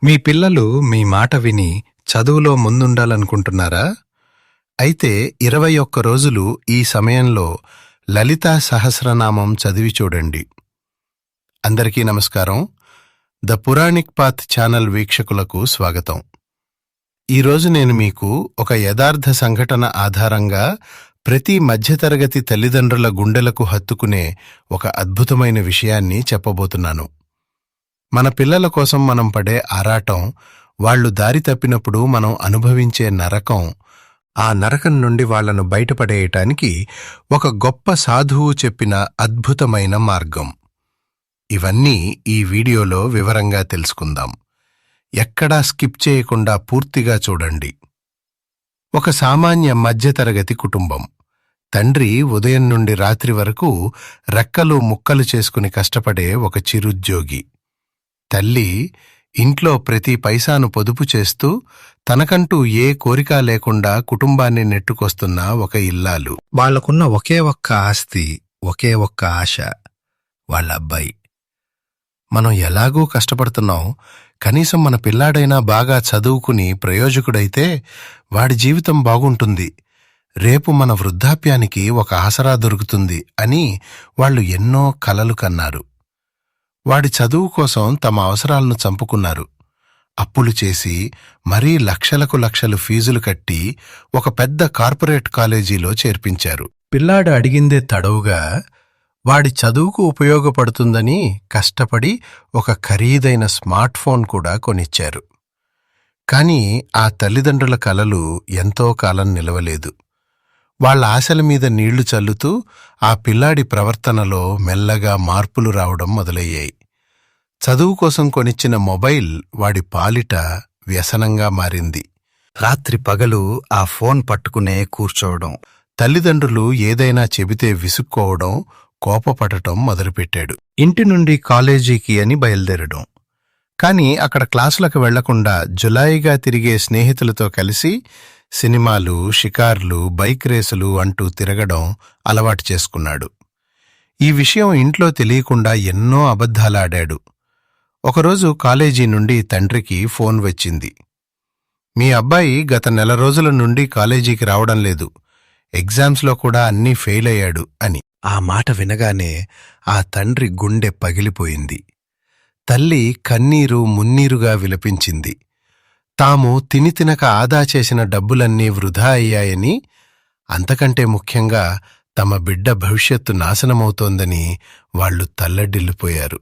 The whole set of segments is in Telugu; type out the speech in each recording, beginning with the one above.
మీ పిల్లలు మీ మాట విని చదువులో ముందుండాలనుకుంటున్నారా? అయితే 21 రోజులు ఈ సమయంలో లలితా సహస్రనామం చదివి చూడండి. అందరికీ నమస్కారం. ద పురాణిక్ పాత్ ఛానల్ వీక్షకులకు స్వాగతం. ఈరోజు నేను మీకు ఒక యథార్థ సంఘటన ఆధారంగా ప్రతి మధ్యతరగతి తల్లిదండ్రుల గుండెలకు హత్తుకునే ఒక అద్భుతమైన విషయాన్ని చెప్పబోతున్నాను. మన పిల్లల కోసం మనం పడే ఆరాటం, వాళ్లు దారి తప్పినప్పుడు మనం అనుభవించే నరకం, ఆ నరకం నుండి వాళ్లను బయటపడేయటానికి ఒక గొప్ప సాధువు చెప్పిన అద్భుతమైన మార్గం. ఇవన్నీ ఈ వీడియోలో వివరంగా తెలుసుకుందాం. ఎక్కడా స్కిప్ చేయకుండా పూర్తిగా చూడండి. ఒక సామాన్య మధ్యతరగతి కుటుంబం. తండ్రి ఉదయం నుండి రాత్రి వరకు రెక్కలు ముక్కలు చేసుకుని కష్టపడే ఒక చిరుద్యోగి. తల్లి ఇంట్లో ప్రతి పైసాను పొదుపు చేస్తూ తనకంటూ ఏ కోరిక లేకుండా కుటుంబాన్ని నెట్టుకొస్తున్న ఒక ఇల్లాలు. వాళ్లకున్న ఒకే ఒక్క ఆస్తి, ఒకే ఒక్క ఆశ, వాళ్ళ అబ్బాయి. మనం ఎలాగూ కష్టపడుతున్నాం, కనీసం మన పిల్లాడైనా బాగా చదువుకుని ప్రయోజకుడైతే వాడి జీవితం బాగుంటుంది, రేపు మన వృద్ధాప్యానికి ఒక ఆసరా దొరుకుతుంది అని వాళ్లు ఎన్నో కలలు కన్నారు. వాడి చదువు కోసం తమ అవసరాలను చంపుకున్నారు. అప్పులు చేసి మరీ లక్షలకు లక్షలు ఫీజులు కట్టి ఒక పెద్ద కార్పొరేట్ కాలేజీలో చేర్పించారు. పిల్లాడు అడిగిందే తడవుగా వాడి చదువుకు ఉపయోగపడుతుందని కష్టపడి ఒక ఖరీదైన స్మార్ట్ ఫోన్ కూడా కొనిచ్చారు. కాని ఆ తల్లిదండ్రుల కలలు ఎంతో కాలం నిలవలేదు. వాళ్ల ఆశల మీద నీళ్లు చల్లుతూ ఆ పిల్లాడి ప్రవర్తనలో మెల్లగా మార్పులు రావడం మొదలయ్యాయి. చదువు కోసం కొనిచ్చిన మొబైల్ వాడి పాలిట వ్యసనంగా మారింది. రాత్రి పగలు ఆ ఫోన్ పట్టుకునే కూర్చోవడం, తల్లిదండ్రులు ఏదైనా చెబితే విసుక్కోవడం, కోపపడటం మొదలుపెట్టాడు. ఇంటి నుండి కాలేజీకి అని బయలుదేరడం, కాని అక్కడ క్లాసులకు వెళ్లకుండా జులాయిగా తిరిగే స్నేహితులతో కలిసి సినిమాలు, షికార్లు, బైక్ రేసులు అంటూ తిరగడం అలవాటు చేసుకున్నాడు. ఈ విషయం ఇంట్లో తెలియకుండా ఎన్నో అబద్ధాలాడాడు. ఒకరోజు కాలేజీ నుండి తండ్రికి ఫోన్ వచ్చింది. మీ అబ్బాయి గత నెల రోజుల నుండి కాలేజీకి రావడం లేదు, ఎగ్జామ్స్లో కూడా అన్నీ ఫెయిల్ అయ్యాడు అని. ఆ మాట వినగానే ఆ తండ్రి గుండె పగిలిపోయింది. తల్లి కన్నీరు మున్నీరుగా విలపించింది. తాము తినక ఆదా చేసిన డబ్బులన్నీ వృధా అయ్యాయని, అంతకంటే ముఖ్యంగా తమ బిడ్డ భవిష్యత్తు నాశనమవుతోందని వాళ్లు తల్లడిల్లిపోయారు.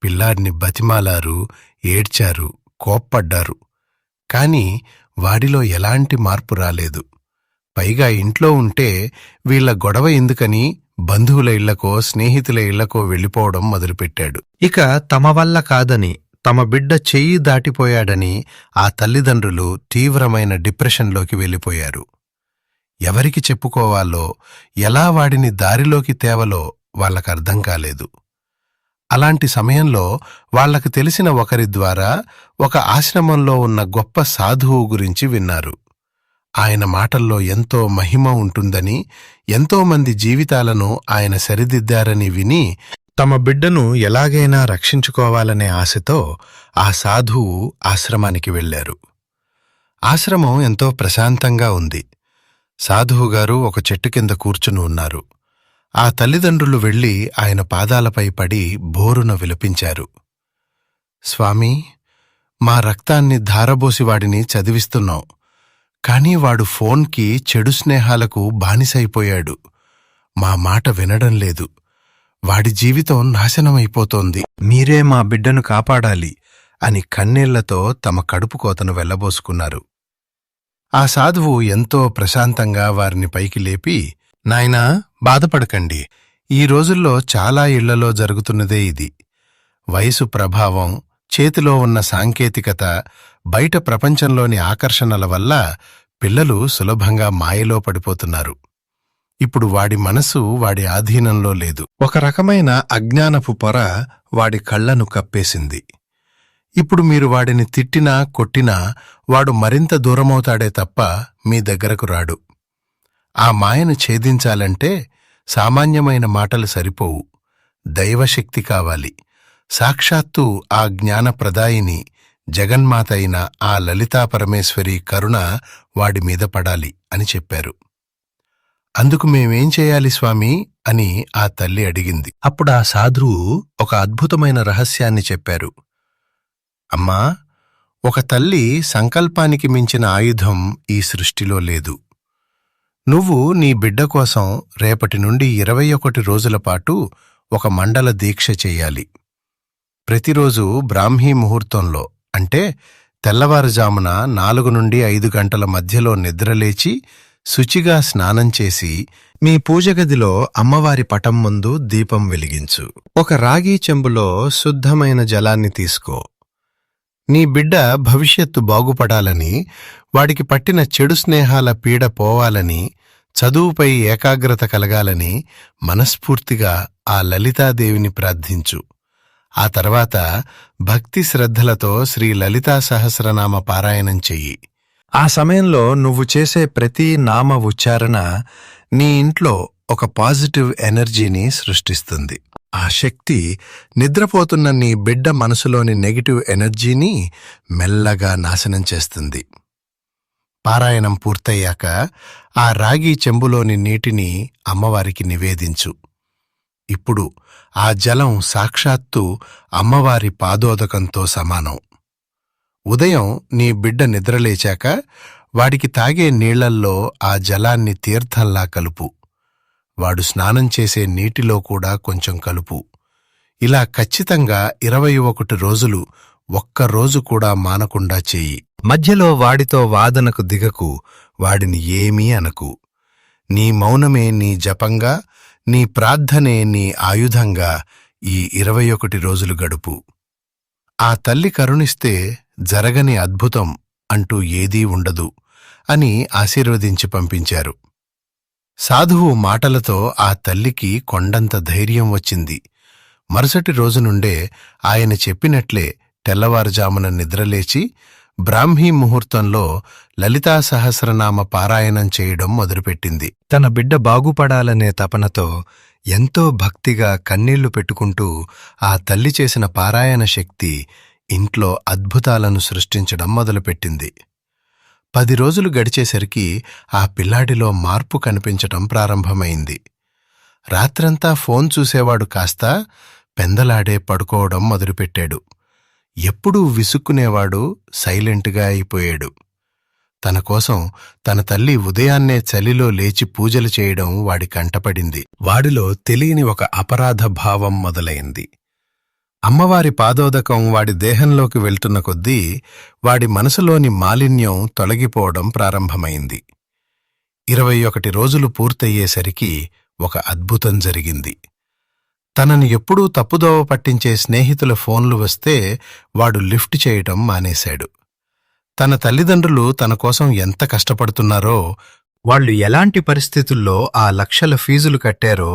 పిల్లాడిని బతిమాలారు, ఏడ్చారు, కోప్పడ్డారు. కాని వాడిలో ఎలాంటి మార్పు రాలేదు. పైగా ఇంట్లో ఉంటే వీళ్ల గొడవ ఎందుకని బంధువుల ఇళ్లకో స్నేహితుల ఇళ్లకో వెళ్లిపోవడం మొదలుపెట్టాడు. ఇక తమ వల్ల కాదని, తమ బిడ్డ చెయ్యి దాటిపోయాడని ఆ తల్లిదండ్రులు తీవ్రమైన డిప్రెషన్లోకి వెళ్ళిపోయారు. ఎవరికి చెప్పుకోవాలో, ఎలా వాడిని దారిలోకి తేవాలో వాళ్లకర్థం కాలేదు. అలాంటి సమయంలో వాళ్లకు తెలిసిన ఒకరి ద్వారా ఒక ఆశ్రమంలో ఉన్న గొప్ప సాధువు గురించి విన్నారు. ఆయన మాటల్లో ఎంతో మహిమ ఉంటుందని, ఎంతోమంది జీవితాలను ఆయన సరిదిద్దారని విని తమ బిడ్డను ఎలాగైనా రక్షించుకోవాలనే ఆశతో ఆ సాధువు ఆశ్రమానికి వెళ్లారు. ఆశ్రమం ఎంతో ప్రశాంతంగా ఉంది. సాధువుగారు ఒక చెట్టు కింద కూర్చుని ఉన్నారు. ఆ తల్లిదండ్రులు వెళ్లి ఆయన పాదాలపై పడి బోరున విలపించారు. స్వామీ, మా రక్తాన్ని ధారబోసి వాడిని చదివిస్తున్నాం, కాని వాడు ఫోన్కి, చెడు స్నేహాలకు బానిసైపోయాడు. మా మాట వినడం లేదు. వాడి జీవితం నాశనమైపోతోంది. మీరే మా బిడ్డను కాపాడాలి అని కన్నీళ్లతో తమ కడుపు కోతను వెళ్లబోసుకున్నారు. ఆ సాధువు ఎంతో ప్రశాంతంగా వారిని పైకి లేపి, నాయనా, బాధపడకండి. ఈ రోజుల్లో చాలా ఇళ్లలో జరుగుతున్నదే ఇది. వయసు ప్రభావం, చేతిలో ఉన్న సాంకేతికత, బయట ప్రపంచంలోని ఆకర్షణల వల్ల పిల్లలు సులభంగా మాయలో పడిపోతున్నారు. ఇప్పుడు వాడి మనసు వాడి ఆధీనంలో లేదు. ఒక రకమైన అజ్ఞానపు పొర వాడి కళ్లను కప్పేసింది. ఇప్పుడు మీరు వాడిని తిట్టినా కొట్టినా వాడు మరింత దూరమవుతాడే తప్ప మీ దగ్గరకు రాడు. ఆ మాయను ఛేదించాలంటే సామాన్యమైన మాటలు సరిపోవు, దైవశక్తి కావాలి. సాక్షాత్తు ఆ జ్ఞానప్రదాయిని జగన్మాత అయిన ఆ లలితా పరమేశ్వరి కరుణ వాడి మీద పడాలి అని చెప్పారు. అందుకు మేమేం చేయాలి స్వామీ అని ఆ తల్లి అడిగింది. అప్పుడా సాధువు ఒక అద్భుతమైన రహస్యాన్ని చెప్పారు. అమ్మా, ఒక తల్లి సంకల్పానికి మించిన ఆయుధం ఈ సృష్టిలో లేదు. నువ్వు నీ బిడ్డ కోసం రేపటి నుండి 21 రోజుల పాటు ఒక మండల దీక్ష చెయ్యాలి. ప్రతిరోజు బ్రాహ్మీ ముహూర్తంలో, అంటే తెల్లవారుజామున 4 నుండి 5 గంటల మధ్యలో నిద్రలేచి శుచిగా స్నానం చేసి మీ పూజగదిలో అమ్మవారి పటం ముందు దీపం వెలిగించు. ఒక రాగి చెంబులో శుద్ధమైన జలాన్ని తీసుకో. నీ బిడ్డ భవిష్యత్తు బాగుపడాలని, వాడికి పట్టిన చెడు స్నేహాల పీడ పోవాలని, చదువుపై ఏకాగ్రత కలగాలని మనస్ఫూర్తిగా ఆ లలితాదేవిని ప్రార్థించు. ఆ తర్వాత భక్తి శ్రద్ధలతో శ్రీ లలితా సహస్రనామ పారాయణం చెయ్యి. ఆ సమయంలో నువ్వు చేసే ప్రతి నామ ఉచ్చారణ నీ ఇంట్లో ఒక పాజిటివ్ ఎనర్జీని సృష్టిస్తుంది. ఆ శక్తి నిద్రపోతున్న నీ బిడ్డ మనసులోని నెగటివ్ ఎనర్జీని మెల్లగా నాశనం చేస్తుంది. పారాయణం పూర్తయ్యాక ఆ రాగి చెంబులోని నీటిని అమ్మవారికి నివేదించు. ఇప్పుడు ఆ జలం సాక్షాత్తు అమ్మవారి పాదోదకంతో సమానం. ఉదయం నీ బిడ్డ నిద్రలేచాక వాడికి తాగే నీళ్లల్లో ఆ జలాన్ని తీర్థంలా కలుపు. వాడు స్నానం చేసే నీటిలో కూడా కొంచెం కలుపు. ఇలా ఖచ్చితంగా 21 రోజులు ఒక్కరోజు కూడా మానకుండా చెయ్యి. మధ్యలో వాడితో వాదనకు దిగకు, వాడిని ఏమీ అనకు. నీ మౌనమే నీ జపంగా, నీ ప్రార్థనే నీ ఆయుధంగా ఈ 21 రోజులు గడుపు. ఆ తల్లి కరుణిస్తే జరగని అద్భుతం అంటూ ఏదీ ఉండదు అని ఆశీర్వదించి పంపించారు. సాధువు మాటలతో ఆ తల్లికి కొండంత ధైర్యం వచ్చింది. మరుసటి రోజు నుండే ఆయన చెప్పినట్లే తెల్లవారుజామున నిద్రలేచి బ్రాహ్మీ ముహూర్తంలో లలితా సహస్రనామ పారాయణం చేయడం మొదలుపెట్టింది. తన బిడ్డ బాగుపడాలనే తపనతో ఎంతో భక్తిగా కన్నీళ్లు పెట్టుకుంటూ ఆ తల్లి చేసిన పారాయణ శక్తి ఇంట్లో అద్భుతాలను సృష్టించడం మొదలుపెట్టింది. 10 రోజులు గడిచేసరికి ఆ పిల్లాడిలో మార్పు కనిపించటం ప్రారంభమైంది. రాత్రంతా ఫోన్ చూసేవాడు కాస్త పెందలాడే పడుకోవడం మొదలుపెట్టాడు. ఎప్పుడూ విసుక్కునేవాడు, సైలెంట్గా అయిపోయాడు. తన కోసం తన తల్లి ఉదయాన్నే చలిలో లేచి పూజలు చేయడం వాడి కంటపడింది. వాడిలో తెలియని ఒక అపరాధ భావం మొదలైంది. అమ్మవారి పాదోదకం వాడి దేహంలోకి వెళ్తున్న కొద్దీ వాడి మనసులోని మాలిన్యం తొలగిపోవడం ప్రారంభమైంది. 21 రోజులు పూర్తయ్యేసరికి ఒక అద్భుతం జరిగింది. తనను ఎప్పుడూ తప్పుదోవ పట్టించే స్నేహితుల ఫోన్లు వస్తే వాడు లిఫ్ట్ చేయటం మానేశాడు. తన తల్లిదండ్రులు తన కోసం ఎంత కష్టపడుతున్నారో, వాళ్లు ఎలాంటి పరిస్థితుల్లో ఆ లక్షల ఫీజులు కట్టారో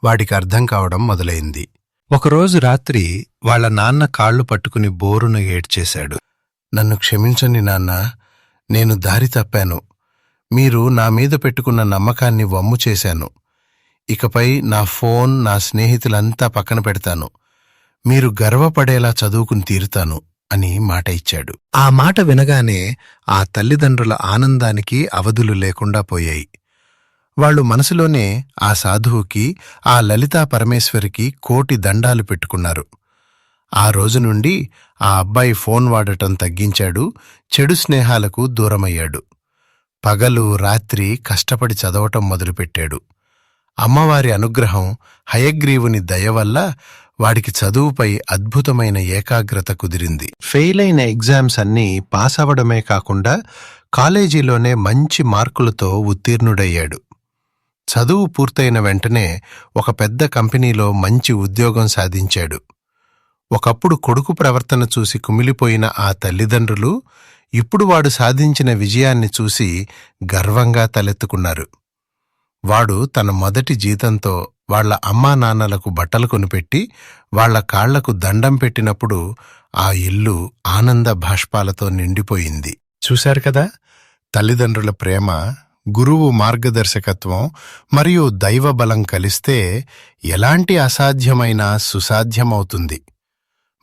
వాడికి అర్థం కావడం మొదలైంది. ఒకరోజు రాత్రి వాళ్ల నాన్న కాళ్లు పట్టుకుని బోరున ఏడ్చేశాడు. నన్ను క్షమించండి నాన్న, నేను దారి తప్పాను. మీరు నా మీద పెట్టుకున్న నమ్మకాన్ని వమ్ము చేశాను. ఇకపై నా ఫోన్, నా స్నేహితులంతా పక్కన పెడతాను. మీరు గర్వపడేలా చదువుకుని తీరుతాను అని మాట ఇచ్చాడు. ఆ మాట వినగానే ఆ తల్లిదండ్రుల ఆనందానికి అవధులు లేకుండా పోయాయి. వాళ్లు మనసులోనే ఆ సాధువుకి, ఆ లలితా పరమేశ్వరికి కోటి దండాలు పెట్టుకున్నారు. ఆ రోజు నుండి ఆ అబ్బాయి ఫోన్ వాడటం తగ్గించాడు, చెడు స్నేహాలకు దూరమయ్యాడు. పగలు రాత్రి కష్టపడి చదవటం మొదలుపెట్టాడు. అమ్మవారి అనుగ్రహం, హయగ్రీవుని దయవల్ల వాడికి చదువుపై అద్భుతమైన ఏకాగ్రత కుదిరింది. ఫెయిలైన ఎగ్జామ్స్ అన్నీ పాస్ అవడమే కాకుండా కాలేజీలోనే మంచి మార్కులతో ఉత్తీర్ణుడయ్యాడు. చదువు పూర్తయిన వెంటనే ఒక పెద్ద కంపెనీలో మంచి ఉద్యోగం సాధించాడు. ఒకప్పుడు కొడుకు ప్రవర్తన చూసి కుమిలిపోయిన ఆ తల్లిదండ్రులు ఇప్పుడు వాడు సాధించిన విజయాన్ని చూసి గర్వంగా తలెత్తుకున్నారు. వాడు తన మొదటి జీతంతో వాళ్ల అమ్మానాన్నలకు బట్టలు కొనిపెట్టి వాళ్ల కాళ్లకు దండం పెట్టినప్పుడు ఆ ఇల్లు ఆనంద భాష్పాలతో నిండిపోయింది. చూశారు కదా, తల్లిదండ్రుల ప్రేమ, గురువు మార్గదర్శకత్వం మరియు దైవబలం కలిస్తే ఎలాంటి అసాధ్యమైనా సుసాధ్యమవుతుంది.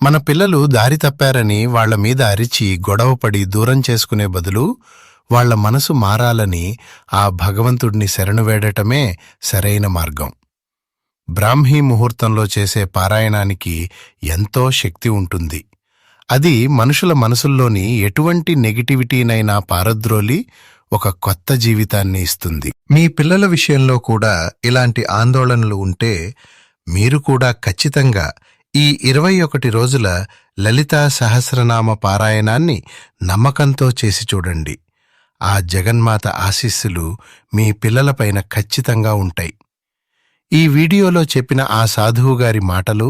మన పిల్లలు దారి తప్పారని వాళ్ల మీద అరిచి గొడవపడి దూరం చేసుకునే బదులు వాళ్ల మనసు మారాలని ఆ భగవంతుడిని శరణు వేడటమే సరైన మార్గం. బ్రాహ్మీ ముహూర్తంలో చేసే పారాయణానికి ఎంతో శక్తి ఉంటుంది. అది మనుషుల మనసుల్లోని ఎటువంటి నెగిటివిటీనైనా పారద్రోలి ఒక కొత్త జీవితాన్ని ఇస్తుంది. మీ పిల్లల విషయంలో కూడా ఇలాంటి ఆందోళనలు ఉంటే మీరు కూడా ఖచ్చితంగా ఈ 21 రోజుల లలితా సహస్రనామ పారాయణాన్ని నమ్మకంతో చేసి చూడండి. ఆ జగన్మాత ఆశీస్సులు మీ పిల్లలపైన ఖచ్చితంగా ఉంటాయి. ఈ వీడియోలో చెప్పిన ఆ సాధువుగారి మాటలు,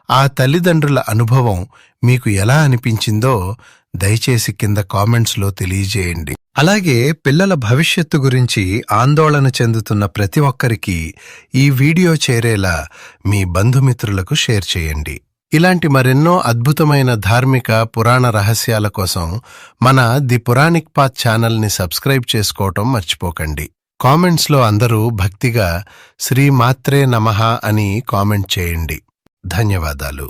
ఆ తల్లిదండ్రుల అనుభవం మీకు ఎలా అనిపించిందో దయచేసి కింద కామెంట్స్లో తెలియజేయండి. అలాగే పిల్లల భవిష్యత్తు గురించి ఆందోళన చెందుతున్న ప్రతి ఒక్కరికి ఈ వీడియో చేరేలా మీ బంధుమిత్రులకు షేర్ చేయండి. ఇలాంటి మరెన్నో అద్భుతమైన ధార్మిక పురాణ రహస్యాల కోసం మన ది పురాణిక్ పాత్ ఛానల్ని సబ్స్క్రైబ్ చేసుకోవటం మర్చిపోకండి. కామెంట్స్లో అందరూ భక్తిగా శ్రీమాత్రే నమః అని కామెంట్ చేయండి. ధన్యవాదాలు.